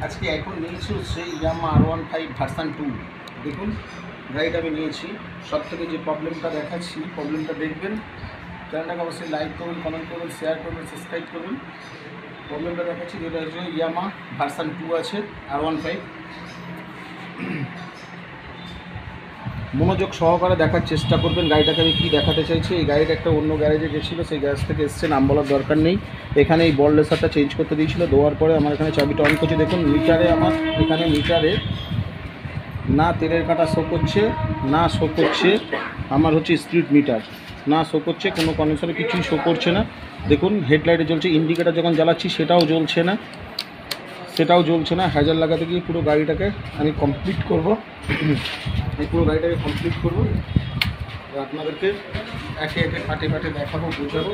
আজকে এখন নিয়েছি হচ্ছে ইয়ামা R15 ভার্সন 2। দেখুন গাড়িটা আমি নিয়েছি। সব থেকে যে প্রবলেমটা দেখাচ্ছি, প্রবলেমটা দেখবেন। চ্যানেলটাকে অবশ্যই লাইক করবেন, কমেন্ট করবেন, শেয়ার করবেন, সাবস্ক্রাইব করবেন। প্রবলেমটা দেখাচ্ছি যেটা হচ্ছে ইয়ামা ভার্সন 2 আছে R15। মনোযোগ সহকারে দেখার চেষ্টা করবেন গাড়িটাকে আমি কী দেখাতে চাইছি। এই গাড়িটা একটা অন্য গ্যারেজে গেছিলো, সেই গ্যারেজ থেকে এসছে, নাম বলার দরকার নেই। এখানে এই বল লেসারটা চেঞ্জ করতে দিয়েছিলো, দেওয়ার পরে আমার এখানে চাবিটা অন করছে। দেখুন মিটারে আমার এখানে মিটারে না তেলের কাঁটা শো করছে, না শো করছে আমার হচ্ছে স্পিড মিটার, না শো করছে কোনো কন্ডিশনে, কিছুই শো করছে না। দেখুন হেডলাইটে জ্বলছে, ইন্ডিকেটার যখন জ্বালাচ্ছি সেটাও জ্বলছে না, হ্যাজার লাগাতে গিয়ে পুরো গাড়িটাকে আমি কমপ্লিট করব। এই পুরো গাড়িটাকে কমপ্লিট করব, আপনাদেরকে একে একে কাটে কাটে দেখাবো, বোঝাবো।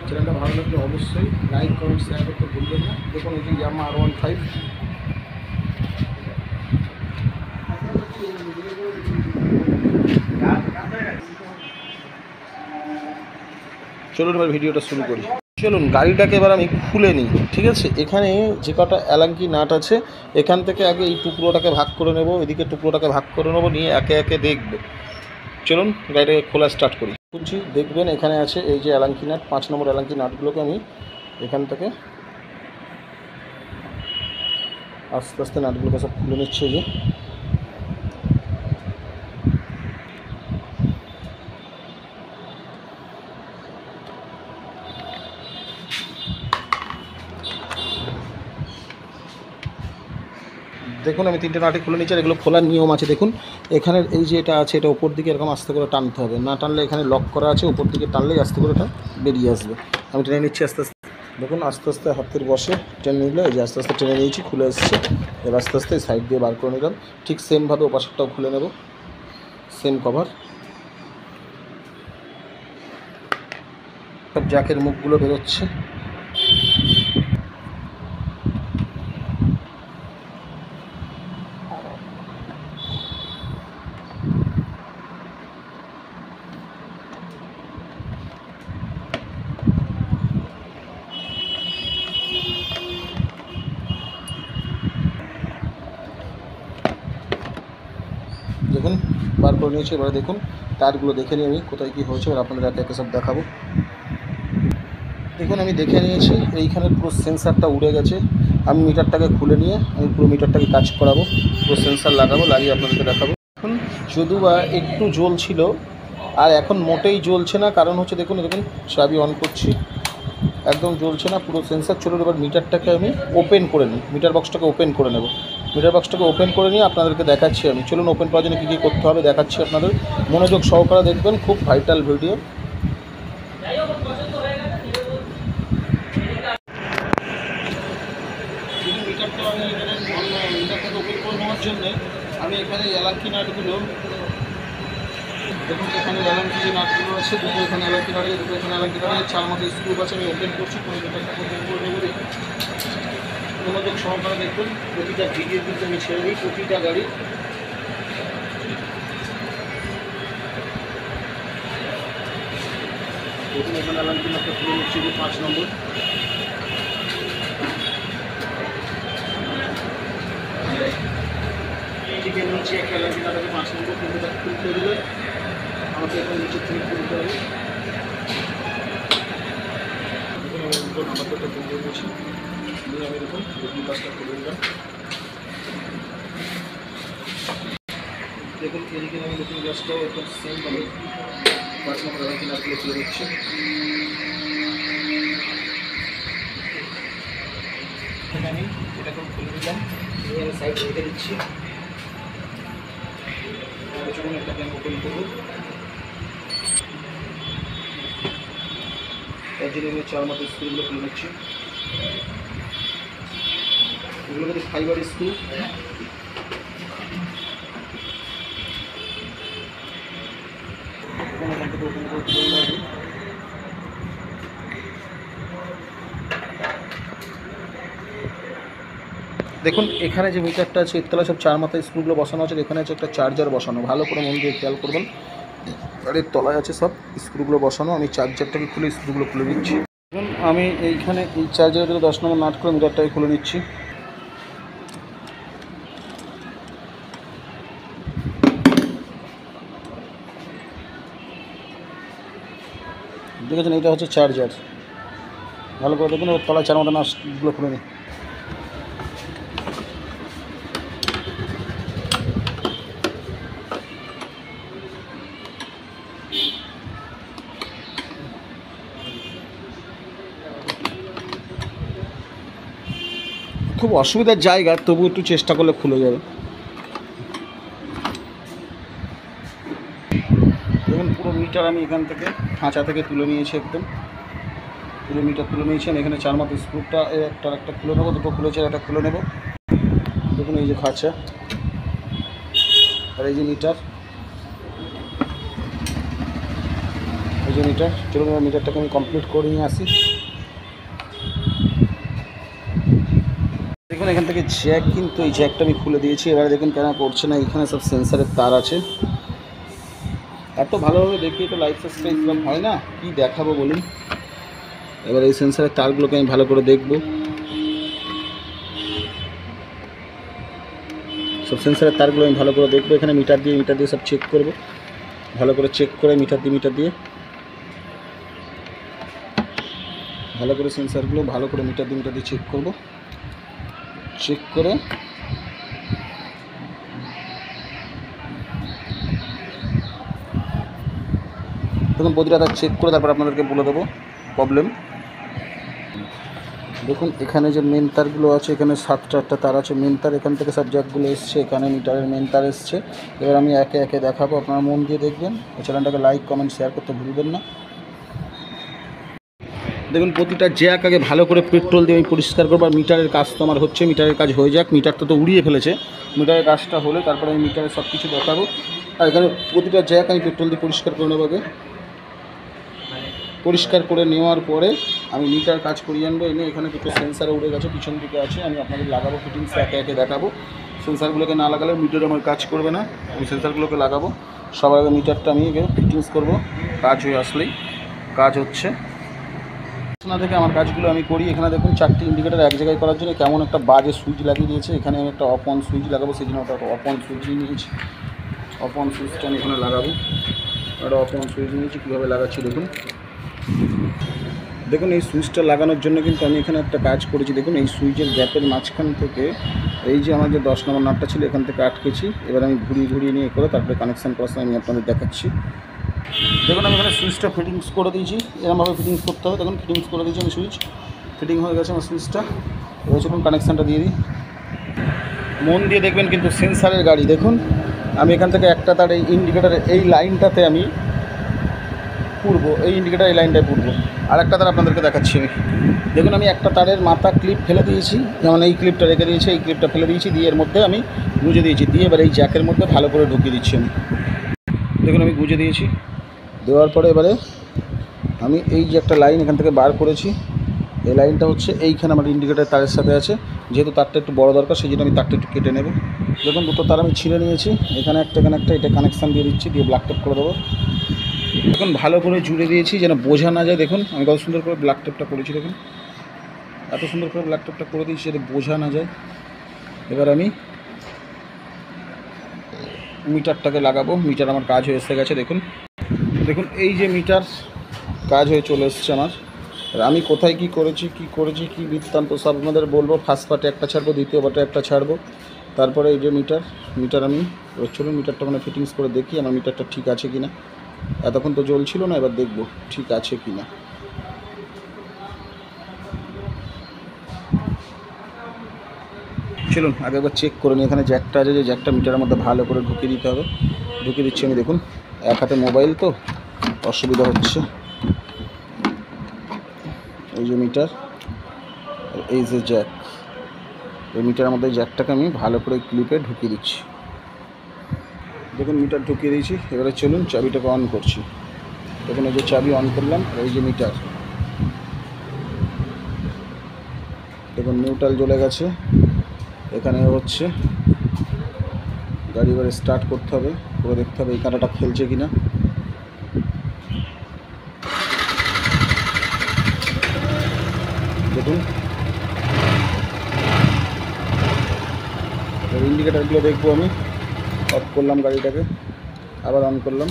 চ্যানেলটা ভালো লাগলে অবশ্যই লাইক কমেন্ট শেয়ার করতে ভুলবেন না। দেখুন এই যে ইয়ামা R15। চলুন এবার ভিডিওটা শুরু করি। চলুন গাড়িটাকে এবার আমি খুলে নিই, ঠিক আছে। এখানে যে কটা অ্যালাঙ্কি নাট আছে, এখান থেকে আগে এই টুকরোটাকে ভাগ করে নেব, এদিকে টুকরোটাকে ভাগ করে নেবো, নিয়ে একে একে দেখবো। চলুন গাড়িটাকে খোলা স্টার্ট করি। বলছি দেখবেন এখানে আছে এই যে অ্যালাঙ্কি নাট, 5 নম্বর অ্যালাঙ্কি নাটগুলোকে আমি এখান থেকে আস্তে আস্তে নাটগুলোকে সব খুলে নিচ্ছে। যে দেখুন আমি 3টে নাটই খুলে নিচ্ছি, আর এগুলো খোলার নিয়ম আছে। দেখুন এখানে এই যে এটা আছে, এটা উপর দিকে এরকম আস্তে করে টানতে হবে, না টানলে এখানে লক করা আছে, উপর দিকে টানলেই আস্তে করে এটা বেরিয়ে আসবে। আমি টেনে নিচ্ছি আস্তে আস্তে। দেখুন আস্তে আস্তে হাতের বসে টেনে নিলে, এই যে আস্তে আস্তে টেনে নিয়েছি, খুলে এসেছে। এবার আস্তে আস্তে সাইড দিয়ে বার করে নিলাম। ঠিক সেমভাবে ওপাশটাও খুলে নেব, সেম কভার। সব জ্যাকের মুখগুলো বেরোচ্ছে। দেখুন বার করে নিয়েছি। এবারে দেখুন তারগুলো দেখে নিই আমি কোথায় কী হয়েছে, এবার আপনাদের একে একে সব দেখাবো। দেখুন আমি দেখে নিয়েছি, এইখানে পুরো সেন্সারটা উড়ে গেছে। আমি মিটারটাকে খুলে নিয়ে আমি পুরো মিটারটাকে কাজ করাবো, পুরো সেন্সার লাগাবো, লাগিয়ে আপনাদেরকে দেখাবো। এখন যদিও বা একটু জ্বলছিল, আর এখন মোটেই জ্বলছে না। কারণ হচ্ছে দেখুন দেখুন চাবি অন করছি, একদম জ্বলছে না পুরো সেন্সার। চলুন এবার মিটারটাকে আমি ওপেন করে নিই, মিটার বক্সটাকে ওপেন করে নেব। মিটার বক্সটাকে ওপেন করে নিয়ে আপনাদেরকে দেখাচ্ছি আমি। চলুন ওপেন করার জন্য কী কী করতে হবে দেখাচ্ছি আপনাদের, মনোযোগ সহকারে দেখবেন, খুব ভাইটাল ভিডিও। মিটারটা আমি এখানে মিটারটাকে ওপেন করে নেওয়ার জন্যে আমি এখানে অ্যালাঙ্কি নাটগুলো, দেখুন এখানে অ্যালাঙ্কি যে নাটগুলো আছে, দুটো এখানে অ্যালাঙ্কি নাট আছে, দুটো এখানে অ্যালাঙ্কি নাট আছে, 4 মতো স্ক্রু আছে। আমি ওপেন করছি, কোনো মিটারটাকে ওপেন করে নেবো। দেখুন মনোযোগ সহকারে দেখবেন, প্রতিটা ভিডিও কিন্তু আমি ছেড়ে দিই, প্রতিটা গাড়ি। দেখুন এখানে অ্যালাঙ্কি নাটটা খুলে নিচ্ছি, 5 নম্বর। ঠিক এর নিচে একটা অ্যালাঙ্কি নাট আছে 5 নম্বর, কিন্তু তাকে খুলতে দিলে আমাকে এখন নিচে থেকে খুলতে হবে। দুটো নাম্বারটা খুলতে দিয়েছি, দিয়ে আমি দেখুন দুই কাজটা খুলে দিলাম। দেখুন এদিকে আমি নতুন গ্যাসটাও একদম সেমভাবে 5 নম্বর অ্যালাঙ্কি নাটগুলো খুলে দিচ্ছি। আমি এটাকে খুলে দিলাম, দিয়ে আমি সাইড রেখে দিচ্ছি। চলুন এটাকে আমি ওপেন করবো। তার জন্য আমি 4 মতো স্ক্রুগুলো খুলে নিচ্ছি। এগুলো কিন্তু ফাইবার স্ক্রু। এখান থেকে ওপেন করে তুলে লাগবে। দেখুন এখানে যে মিটারটা আছে, এর তলায় সব 4 মাথায় স্ক্রুগুলো বসানো আছে। এখানে আছে একটা চার্জার বসানো, ভালো করে মন দিয়ে খেয়াল করবেন। আর এর তলায় আছে সব স্ক্রুগুলো বসানো। আমি চার্জারটাকে খুলে স্ক্রুগুলো খুলে দিচ্ছি। দেখুন আমি এইখানে এই চার্জারের 10 নম্বর নাট করে মিটারটাকে খুলে নিচ্ছি। দেখেছেন এটা হচ্ছে চার্জার। ভালো করে দেখুন, এবার তলায় 4 মতো নাটগুলো খুলে নিই। খুব অসুবিধার জায়গা, তবু একটু চেষ্টা করলে খুলে যাবে। দেখুন পুরো মিটার আমি এখান থেকে খাঁচা থেকে তুলে নিয়েছি, একদম পুরো মিটার তুলে নিয়েছি। আমি এখানে 4 মাথা স্ক্রুটা একটা খুলে নেবো, দুটো খুলেছে, একটা খুলে নেবো। দেখুন এই যে খাঁচা আর এই যে মিটার, এই যে মিটার। চলুন মিটারটাকে আমি কমপ্লিট করে নিয়ে আসি। দেখুন এখান থেকে জ্যাক, কিন্তু এই জ্যাকটা আমি খুলে দিয়েছি। এবারে দেখুন কেন করছে না, এখানে সব সেন্সারের তার আছে। এত ভালোভাবে দেখিয়ে তো লাইফ সাবস্ক্রাইব হয় না, কি দেখাবো বলুন। এবার এই সেন্সারের তারগুলোকে আমি ভালো করে দেখব। সব সেন্সারের তারগুলো আমি ভালো করে দেখবো। এখানে মিটার দিয়ে সব চেক করব, ভালো করে চেক করে মিটার দিয়ে ভালো করে সেন্সারগুলো ভালো করে মিটার দিয়ে চেক করব। চেক করে দেখুন প্রতিটা তার চেক করে তারপর আপনাদেরকে বলে দেবো প্রবলেম। দেখুন এখানে যে মেন তারগুলো আছে, এখানে 7টা তার আছে মেন তার। এখান থেকে সব জ্যাকগুলো এসছে, এখানে মিটারের মেন তার এসছে। এবার আমি একে একে দেখাবো, আপনারা মন দিয়ে দেখবেন। চ্যানেলটাকে লাইক কমেন্ট শেয়ার করতে ভুলবেন না। দেখুন প্রতিটা জ্যাক আগে ভালো করে পেট্রোল দিয়ে আমি পরিষ্কার করবো। আর মিটারের কাজ তো আমার হচ্ছে, মিটারের কাজ হয়ে যাক। মিটার তো উড়িয়ে ফেলেছে, মিটারের কাজটা হলে তারপরে আমি মিটারের সব কিছু দেখাবো। আর এখানে প্রতিটা জ্যাক আমি পেট্রোল দিয়ে পরিষ্কার করে নেবো। আগে পরিষ্কার করে নেওয়ার পরে আমি মিটার কাজ করিয়ে আনবো। এনে এখানে দুটো সেন্সার উড়ে গেছে, পিছন দিকে আছে, আমি আপনাদের লাগাবো। ফিটিংস একে একে দেখাবো। সেন্সারগুলোকে না লাগালে মিটার আমার কাজ করবে না। আমি সেন্সারগুলোকে লাগাবো। সবার আগে মিটারটা আমি ফিটিংস করবো। কাজ হয়ে আসলেই, কাজ হচ্ছে না থেকে আমার কাজগুলো আমি করি। এখানে দেখুন 4টি ইন্ডিকেটার এক জায়গায় করার জন্য কেমন একটা বাজে সুইচ লাগিয়ে দিয়েছে। এখানে আমি একটা অফ অন সুইচ লাগাবো, সেই জন্য একটা অফ অন সুইচ নিয়েছি। অফ অন সুইচটা আমি এখানে লাগাবো। একটা অফ অন সুইচ নিয়েছি, কীভাবে লাগাচ্ছি দেখুন। দেখুন এই সুইচটা লাগানোর জন্য কিন্তু আমি এখানে একটা কাজ করেছি। দেখুন এই সুইচের গ্যাপের মাঝখান থেকে এই যে আমার যে 10 নম্বর নাটটা ছিল এখান থেকে আটকেছি। এবার আমি ঘুরিয়ে নিয়ে করে তারপরে কানেকশান করার সময় আমি আপনাদের দেখাচ্ছি। দেখুন আমি এখানে সুইচটা ফিটিংস করে দিয়েছি, এরকমভাবে ফিটিংস করতে হবে। দেখুন ফিটিংস করে দিয়েছি আমি, সুইচ ফিটিং হয়ে গেছে আমার সুইচটা। এবার চলুন কানেকশানটা দিয়ে দিই। মন দিয়ে দেখবেন কিন্তু সেন্সারের গাড়ি। দেখুন আমি এখান থেকে একটা তার এই ইন্ডিকেটারের এই লাইনটাতে আমি পুরবো, এই ইন্ডিকেটার এই লাইনটায় পুরবো। আর একটা তার আপনাদেরকে দেখাচ্ছি আমি। দেখুন আমি একটা তারের মাথা ক্লিপ ফেলে দিয়েছি, যেমন এই ক্লিপটা রেখে দিয়েছি, এই ক্লিপটা ফেলে দিয়েছি, দিয়ে এর মধ্যে আমি গুঁজে দিয়েছি। দিয়ে এবার এই জ্যাকের মধ্যে ভালো করে ঢুকিয়ে দিচ্ছি আমি। দেখুন আমি গুঁজে দিয়েছি। দেওয়ার পরে এবারে আমি এই যে একটা লাইন এখান থেকে বার করেছি, এই লাইনটা হচ্ছে এইখানে আমার ইন্ডিকেটার তারের সাথে আছে। যেহেতু তারটা একটু বড় দরকার, সেই জন্য আমি তারটা একটু কেটে নেব। দেখুন দুটো তার আমি ছিঁড়ে নিয়েছি, এখানে একটা এটা কানেকশান দিয়ে দিচ্ছি, দিয়ে ব্ল্যাক টেপ করে দেবো। দেখুন ভালো করে জুড়ে দিয়েছি যেন বোঝা না যায়। দেখুন আমি কত সুন্দর করে ব্ল্যাক টেপটা করেছি। দেখুন এত সুন্দর করে ব্ল্যাক টেপটা করে দিয়েছি যাতে বোঝা না যায়। এবার আমি মিটারটাকে লাগাবো। মিটার আমার কাজ হয়ে এসে গেছে। দেখুন এই যে মিটার কাজ হয়ে চলে এসছে আমার। আর আমি কোথায় কী করেছি কী বৃত্তান্ত সব আপনাদের বলবো। ফার্স্ট পার্টে একটা ছাড়বো, দ্বিতীয় পার্টে একটা ছাড়বো। তারপরে এই যে মিটার আমি চলুন মিটারটা মানে ফিটিংস করে দেখি আমার মিটারটা ঠিক আছে কি না। এতক্ষণ তো জ্বলছিল না, এবার দেখব ঠিক আছে কি না। চলুন আগে একবার চেক করে নিই। এখানে জ্যাকটা আছে, যে জ্যাকটা মিটারের মধ্যে ভালো করে ঢুকিয়ে দিতে হবে। ঢুকিয়ে দিচ্ছি আমি। দেখুন এক হাতে মোবাইল তো অসুবিধা হচ্ছে। এই যে মিটার, এই যে জ্যাক, এই মিটারের মধ্যে জ্যাকটাকে আমি ভালো করে ক্লিপে ঢুকিয়ে দিচ্ছি। দেখুন মিটার ঢুকিয়ে দিয়েছি। এবারে চলুন চাবিটাকে অন করছি। দেখুন এই যে চাবি অন করলাম, এই যে মিটার। দেখুন নিউট্রাল জ্বলে গেছে। এখানে হচ্ছে গাড়ি এবারে স্টার্ট করতে হবে, পুরো দেখতে হবে এই কাঁটাটা খেলছে কিনা। দেখুন ইন্ডিকেটারগুলো দেখবো আমি। অফ করলাম গাড়িটাকে, আবার অন করলাম।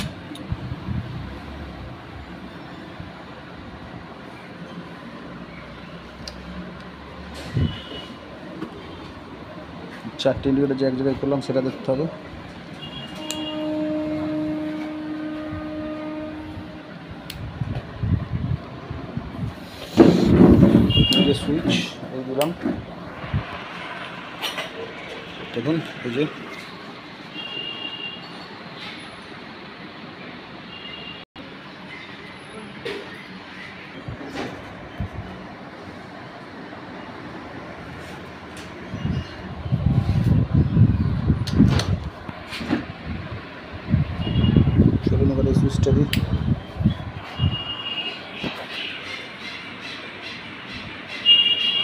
চারটে ইন্ডিকেটার যে এক জায়গায় করলাম সেটা দেখতে হবে। এই যে সুইচ এই দিলাম, দেখুন এই যে চলুন এবার এই সুইচটা দিই।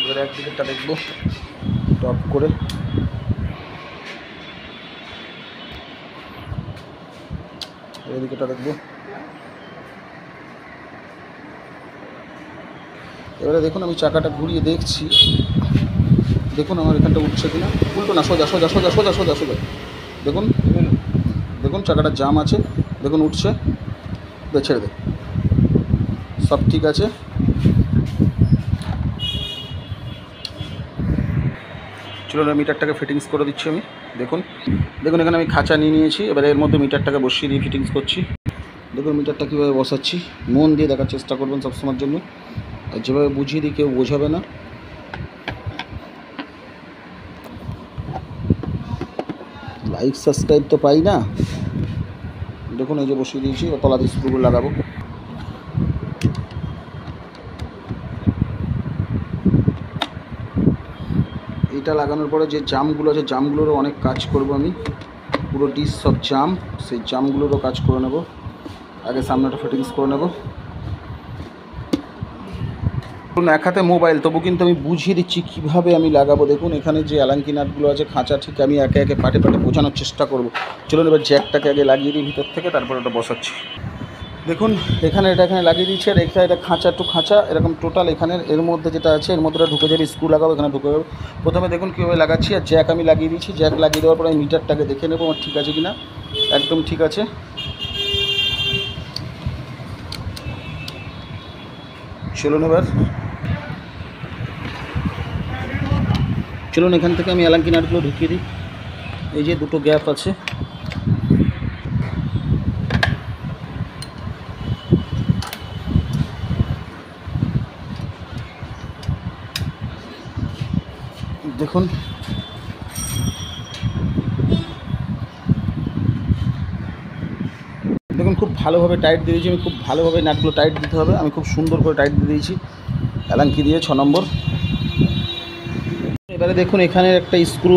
এবার একদিকেরটা দেখবো টপ করে, এদিকেটা দেখবো। এবারে দেখুন আমি চাকাটা ঘুরিয়ে দেখছি, দেখুন আমার এখানটা উঠছে কিনা। উল্টো না, সোজা সোজা সোজা সোজা সোজা সোজা, দেখুন দেখুন চাকাটা জাম আছে, দেখুন উঠছে, ছেড়ে দে, সব ঠিক আছে। চলুন মিটারটাকে ফিটিংস করে দিচ্ছি আমি। দেখুন দেখুন এখানে আমি খাঁচা নিয়ে নিয়েছি, এবারে এর মধ্যে মিটারটাকে বসিয়ে দিয়ে ফিটিংস করছি। দেখুন মিটারটা কীভাবে বসাচ্ছি, মন দিয়ে দেখার চেষ্টা করবেন সবসময়ের জন্য, আর যেভাবে বুঝিয়ে দিই কেউ বোঝাবে না। লাইক সাবস্ক্রাইব তো পাই না। দেখুন এই যে বসিয়ে দিয়েছি, তলা দিয়ে স্ক্রুগুলো লাগাবো। এটা লাগানোর পরে যে জামগুলো আছে জামগুলোরও অনেক কাজ করব আমি, পুরো ডিশ সব জাম, সেই জামগুলোরও কাজ করে নেব। আগে সামনেটা ফিটিংস করে নেব। এক হাতে মোবাইল, তবু কিন্তু আমি বুঝিয়ে দিচ্ছি কীভাবে আমি লাগাবো। দেখুন এখানে যে অ্যালাঙ্কি নাটগুলো আছে খাঁচা, ঠিক আমি একে একে পাটে পাটে বোঝানোর চেষ্টা করব। চলুন এবার জ্যাকটাকে আগে লাগিয়ে দিই ভিতর থেকে, তারপর ওটা বসাচ্ছি। দেখুন এখানে এখানে লাগিয়ে দিচ্ছি, আর এটা খাঁচা টু খাঁচা এরকম টোটাল এখানে এর মধ্যে যেটা আছে এর মধ্যে ঢুকে যাবে, স্ক্রু লাগাবো এখানে ঢুকে যাবে। প্রথমে দেখুন কীভাবে লাগাচ্ছি, আর জ্যাক আমি লাগিয়ে দিচ্ছি। জ্যাক লাগিয়ে দেওয়ার পরে আমি মিটারটাকে দেখে নেবো আমার ঠিক আছে কিনা। একদম ঠিক আছে। চলুন এবার চলুন এখান থেকে আমি অ্যালাঙ্কি নাটগুলো ঢুকিয়ে দিই। এই যে দুটো গ্যাপ আছে, দেখুন দেখুন খুব ভালোভাবে টাইট দিয়ে দিয়েছি আমি, খুব ভালোভাবে নাটগুলো টাইট দিতে হবে। আমি খুব সুন্দর করে টাইট দিয়ে দিয়েছি অ্যালাঙ্কি দিয়ে 6 নম্বর। এবারে দেখুন এখানে একটা স্ক্রু,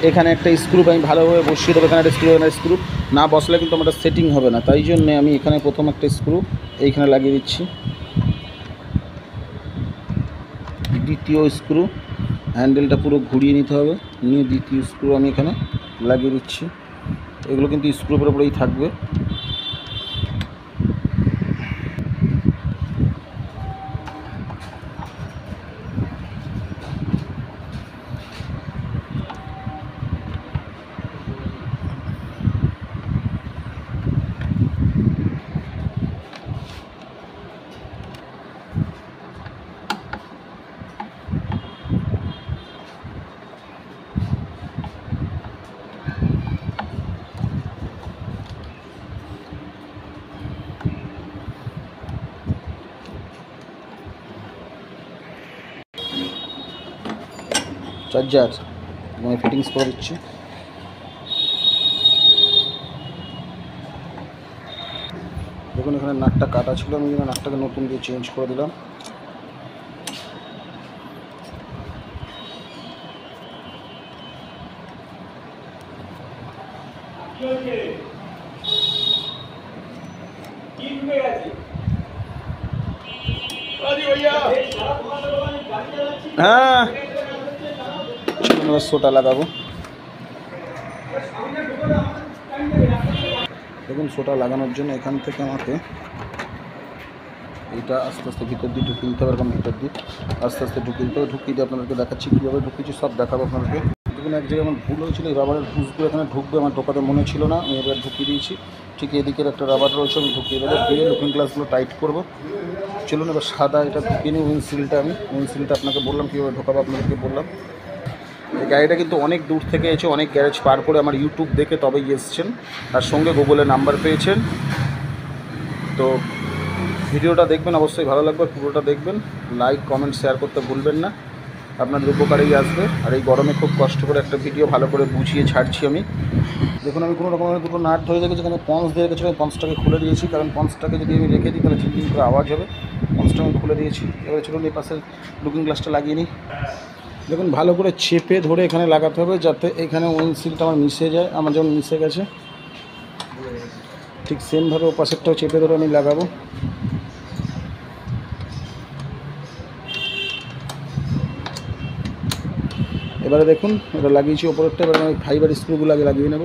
এখানে একটা স্ক্রু আমি ভালোভাবে বসিয়ে দেবো। এখানে একটা স্ক্রু, এখানে স্ক্রু না বসলে কিন্তু আমার সেটিং হবে না, তাই জন্যে আমি এখানে প্রথম একটা স্ক্রু এইখানে লাগিয়ে দিচ্ছি। দ্বিতীয় স্ক্রু, হ্যান্ডেলটা পুরো ঘুরিয়ে নিতে হবে, নিয়ে দ্বিতীয় স্ক্রু আমি এখানে লাগিয়ে দিচ্ছি। এগুলো কিন্তু স্ক্রু পুরোপুরি থাকবে। চার্জার আমি ফিটিংস করে দিচ্ছি। দেখুন এখানে নাটটা কাটা ছিল, আমি নাটটাকে নতুন দিয়ে চেঞ্জ করে দিলাম। হ্যাঁ সোটা লাগাবো। দেখুন সোটা লাগানোর জন্য এখান থেকে আমাকে এইটা আস্তে আস্তে ভিতর দিয়ে ঢুকিয়ে দিতে হবে, এরকম ভিতর দিয়ে আস্তে আস্তে ঢুকিয়ে দিতে হবে। ঢুকিয়ে দিয়ে আপনাদেরকে দেখাচ্ছি কীভাবে ঢুকিয়েছি, সব দেখাবো আপনাদেরকে। দেখুন এক জায়গায় আমার ভুল হয়েছিল, এই রাবারের হুসগুলো এখানে ঢুকবে, আমার ঢোকাতে মনে ছিল না, আমি এবার ঢুকিয়ে দিয়েছি। ঠিক এদিকের একটা রাবার রয়েছে, আমি ঢুকিয়ে দেবো, দিয়ে লুকিং গ্লাসগুলো টাইট করবো। চলুন এবার সাদা এটা ঢুকিয়ে নিই উইন্ডশিল্ডটা। আমি উইন্ডশিল্ডটা আপনাকে বললাম কীভাবে ঢোকাবো, আপনাদেরকে বললাম। এই গাড়িটা কিন্তু অনেক দূর থেকে এসে অনেক গ্যারেজ পার করে আমার ইউটিউব দেখে তবেই এসছেন, তার সঙ্গে গুগলে নাম্বার পেয়েছেন। তো ভিডিওটা দেখবেন, অবশ্যই ভালো লাগবে, পুরোটা দেখবেন, লাইক কমেন্ট শেয়ার করতে ভুলবেন না, আপনাদের উপকারেই আসবে। আর এই গরমে খুব কষ্ট করে একটা ভিডিও ভালো করে বুঝিয়ে ছাড়ছি আমি। দেখুন আমি কোনো রকমের দুটো নাট ধরে রেখেছি, যেখানে পন্স দিয়ে রেখেছি, আমি পন্সটাকে খুলে দিয়েছি, কারণ পন্সটাকে যদি আমি রেখে দিই তাহলে ঝিনঝিন করে আওয়াজ হবে। পন্সটা আমি খুলে দিয়েছি। এবারে চলুন এই পাশের লুকিং গ্লাসটা লাগিয়ে নিই। দেখুন ভালো করে চেপে ধরে এখানে লাগাতে হবে, যাতে এখানে উইন্ডশিল্ডটা আমার মিশে যায়। আমার যেমন মিশে গেছে, ঠিক সেমভাবে ও পাশেরটাও চেপে ধরে আমি লাগাবো। এবারে দেখুন এটা লাগিয়েছি ওপরেরটা, এবার আমি ফাইবার স্ক্রুগুলো আগে লাগিয়ে নেব।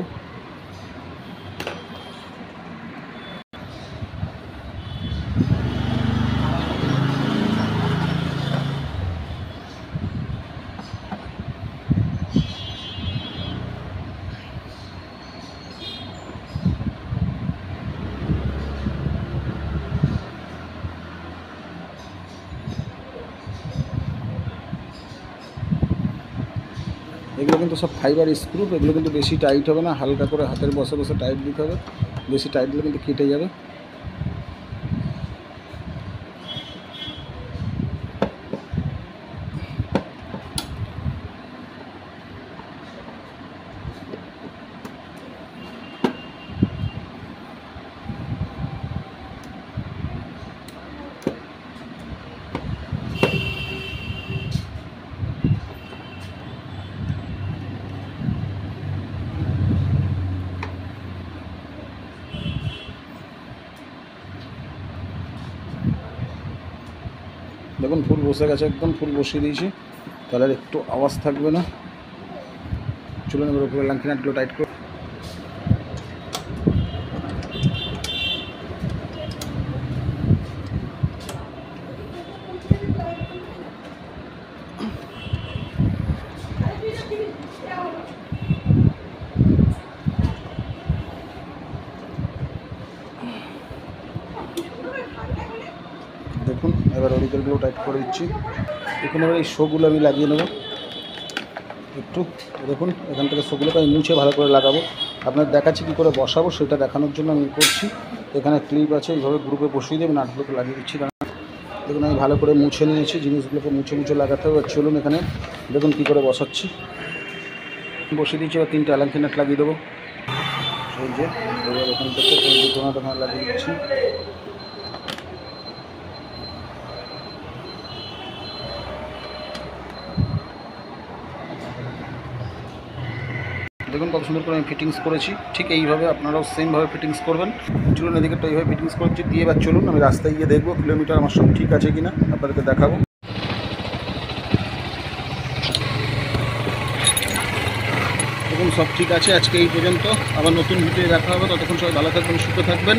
এগুলো কিন্তু সব ফাইবার স্ক্রু, এগুলো কিন্তু বেশি টাইট হবে না, হালকা করে হাতের বসে বসে টাইট দিতে হবে। বেশি টাইট দিলে কিন্তু কেটে যাবে। দেখুন ফুল বসে গেছে, একদম ফুল বসিয়ে দিয়েছি, তাহলে আর একটু আওয়াজ থাকবে না। চলুন এবার উপরে লাঙ্কি নাটগুলো টাইট করে। দেখুন এবার অরিকেলগুলো টাইট করে দিচ্ছি। দেখুন এবার এই শোগুলো আমি লাগিয়ে নেব একটু। দেখুন এখান থেকে শোগুলোকে আমি মুছে ভালো করে লাগাবো। আপনার দেখাচ্ছি কী করে বসাবো, সেটা দেখানোর জন্য আমি করছি। এখানে ক্লিপ আছে, এইভাবে গ্রুপে বসিয়ে দিয়ে আমি নাটগুলোকে লাগিয়ে দিচ্ছি। দেখুন আমি ভালো করে মুছে নিয়েছি, জিনিসগুলোকে মুছে মুছে লাগাতে হবে। চলুন এখানে দেখুন কী করে বসাচ্ছি। বসিয়ে দিচ্ছি, এবার 3টে লাঙ্কি নাট লাগিয়ে দেবো। এই যে এবার এখান থেকে দুটো নাট এখানে লাগিয়ে দিচ্ছি। দেখুন কত সুন্দর করে আমি ফিটিংস করেছি। ঠিক এইভাবে আপনারাও সেমভাবে ফিটিংস করবেন। চলুন এদিকেটা এইভাবে ফিটিংস করছি দিয়ে এবার চলুন আমি রাস্তায় গিয়ে দেখবো কিলোমিটার আমার সব ঠিক আছে কিনা, আপনাদেরকে দেখাবো। দেখুন সব ঠিক আছে। আজকে এই পর্যন্ত, আবার নতুন ভিডিও দেখা হবে। ততক্ষণ সবাই ভালো থাকবেন, সুস্থ থাকবেন।